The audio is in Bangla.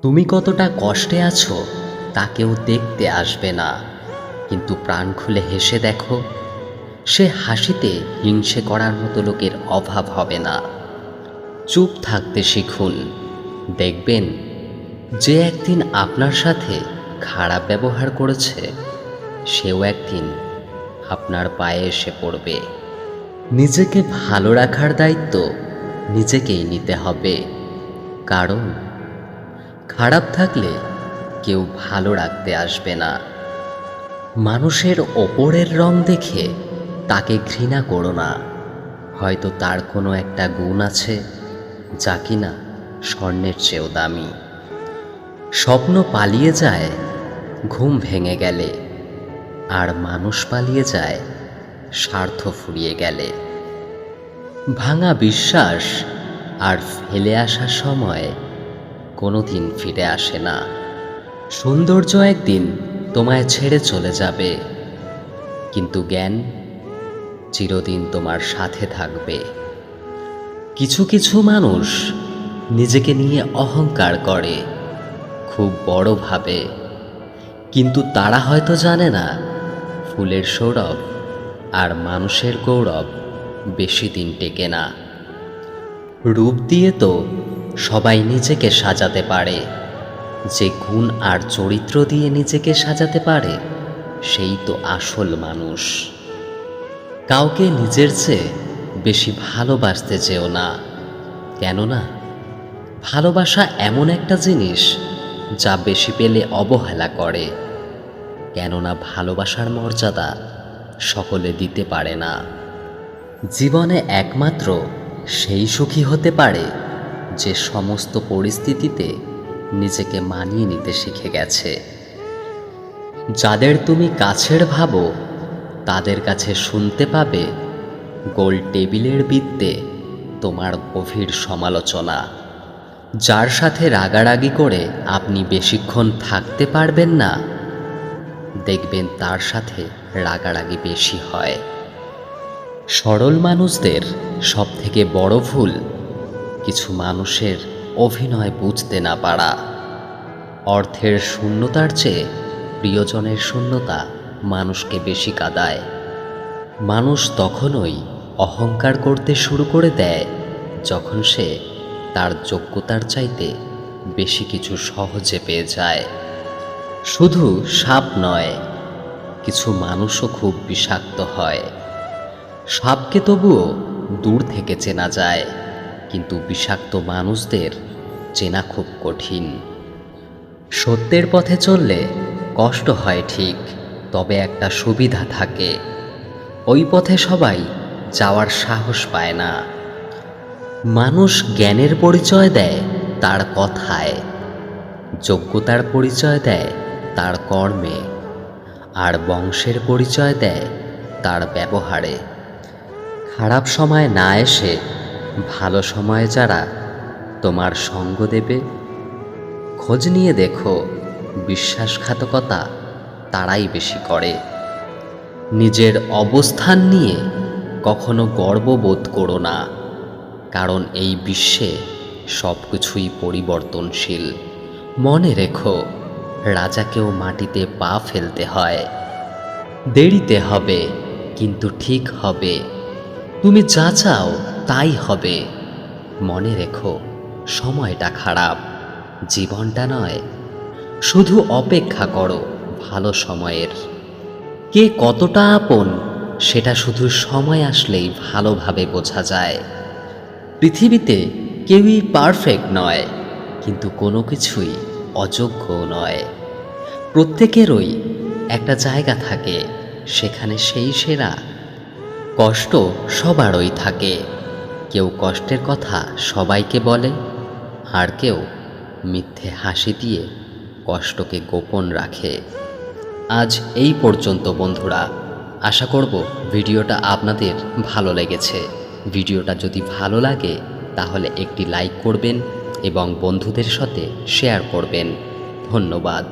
তুমি কতটা কষ্টে আছো তা কেউ দেখতে আসবে না, কিন্তু প্রাণ খুলে হেসে দেখো, সে হাসিতে হিংসে করার মতো লোকের অভাব হবে না। চুপ থাকতে শিখুন, দেখবেন যে একদিন আপনার সাথে খারাপ ব্যবহার করেছে সেও একদিন আপনার পায়ে এসে পড়বে। নিজেকে ভালো রাখার দায়িত্ব নিজেকেই নিতে হবে, কারণ খারাপ থাকলে কেউ ভালো রাখতে আসবে না। মানুষের ওপরের রং দেখে তাকে ঘৃণা করো না, হয়তো তার কোনো একটা গুণ আছে যা কিনা স্বর্ণের চেয়েও দামি। স্বপ্ন পালিয়ে যায় ঘুম ভেঙে গেলে, আর মানুষ পালিয়ে যায় স্বার্থ ফুরিয়ে গেলে। ভাঙা বিশ্বাস আর ফেলে আসা সময় কোনোদিন ফিরে আসে না। সৌন্দর্য একদিন তোমায় ছেড়ে চলে যাবে, কিন্তু জ্ঞান চিরদিন তোমার সাথে থাকবে। কিছু কিছু মানুষ নিজেকে নিয়ে অহংকার করে, খুব বড় ভাবে, কিন্তু তারা হয়তো জানে না ফুলের সৌরভ আর মানুষের গৌরব বেশি দিন টেকে না। রূপ দিয়ে তো সবাই নিজেকে সাজাতে পারে, যে গুণ আর চরিত্র দিয়ে নিজেকে সাজাতে পারে সেই তো আসল মানুষ। কাউকে নিজের চেয়ে বেশি ভালোবাসতে চেও না, কেননা ভালোবাসা এমন একটা জিনিস যা বেশি পেলে অবহেলা করে, কেননা ভালোবাসার মর্যাদা সকলে দিতে পারে না। জীবনে একমাত্র সেই সুখী হতে পারে যে সমস্ত পরিস্থিতিতে নিজেকে মানিয়ে নিতে শিখে গেছে। যাদের তুমি কাছের ভাবো তাদের কাছে শুনতে পাবে গোল টেবিলের বৃত্তে তোমার গভীর সমালোচনা। যার সাথে রাগারাগি করে আপনি বেশিক্ষণ থাকতে পারবেন না, দেখবেন তার সাথে রাগারাগি বেশি হয়। সরল মানুষদের সবথেকে বড় ভুল কিছু মানুষের অভিনয় বুঝতে না পারা। অর্থের শূন্যতার চেয়ে প্রিয়জনের শূন্যতা মানুষকে বেশি কাঁদায়। মানুষ তখনই অহংকার করতে শুরু করে দেয় যখন সে তার যোগ্যতার চাইতে বেশি কিছু সহজে পেয়ে যায়। শুধু সাপ নয়, কিছু মানুষও খুব বিষাক্ত হয়। সাপকে তবুও দূর থেকে চেনা যায়, কিন্তু বিষাক্ত মানুষদের চেনা খুব কঠিন। সত্যের পথে চললে কষ্ট হয় ঠিক, তবে একটা সুবিধা থাকে, ওই পথে সবাই যাওয়ার সাহস পায় না। মানুষ জ্ঞানের পরিচয় দেয় তার কথায়, যোগ্যতার পরিচয় দেয় তার কর্মে, আর বংশের পরিচয় দেয় তার ব্যবহারে। খারাপ সময় না এসে ভালো সময় যারা তোমার সঙ্গ দেবে, খোঁজ নিয়ে দেখো বিশ্বাসঘাতকতা তারাই বেশি করে। নিজের অবস্থান নিয়ে কখনো গর্ববোধ করো না, কারণ এই বিশ্বে সব কিছুই পরিবর্তনশীল। মনে রেখো, রাজাকেও মাটিতে পা ফেলতে হয়। দেরিতে হবে, কিন্তু ঠিক হবে। তুমি যা চাও তাই হবে। মনে রেখো, সময়টা খারাপ, জীবনটা নয়। শুধু অপেক্ষা করো ভালো সময়ের। কে কতটা আপন সেটা শুধু সময় আসলেই ভালোভাবে বোঝা যায়। পৃথিবীতে কেউই পারফেক্ট নয়, কিন্তু কোনো কিছুই অযোগ্যও নয়। প্রত্যেকেরই একটা জায়গা থাকে, সেখানে সেই সেরা। কষ্ট সবারই থাকে, কেউ কষ্টের কথা সবাইকে বলে, আর কেউ মিথ্যে হাসি দিয়ে কষ্টকে গোপন রাখে। আজ এই পর্যন্ত বন্ধুরা, আশা করব ভিডিওটা আপনাদের ভালো লেগেছে। ভিডিওটা যদি ভালো লাগে তাহলে একটি লাইক করবেন এবং বন্ধুদের সাথে শেয়ার করবেন। ধন্যবাদ।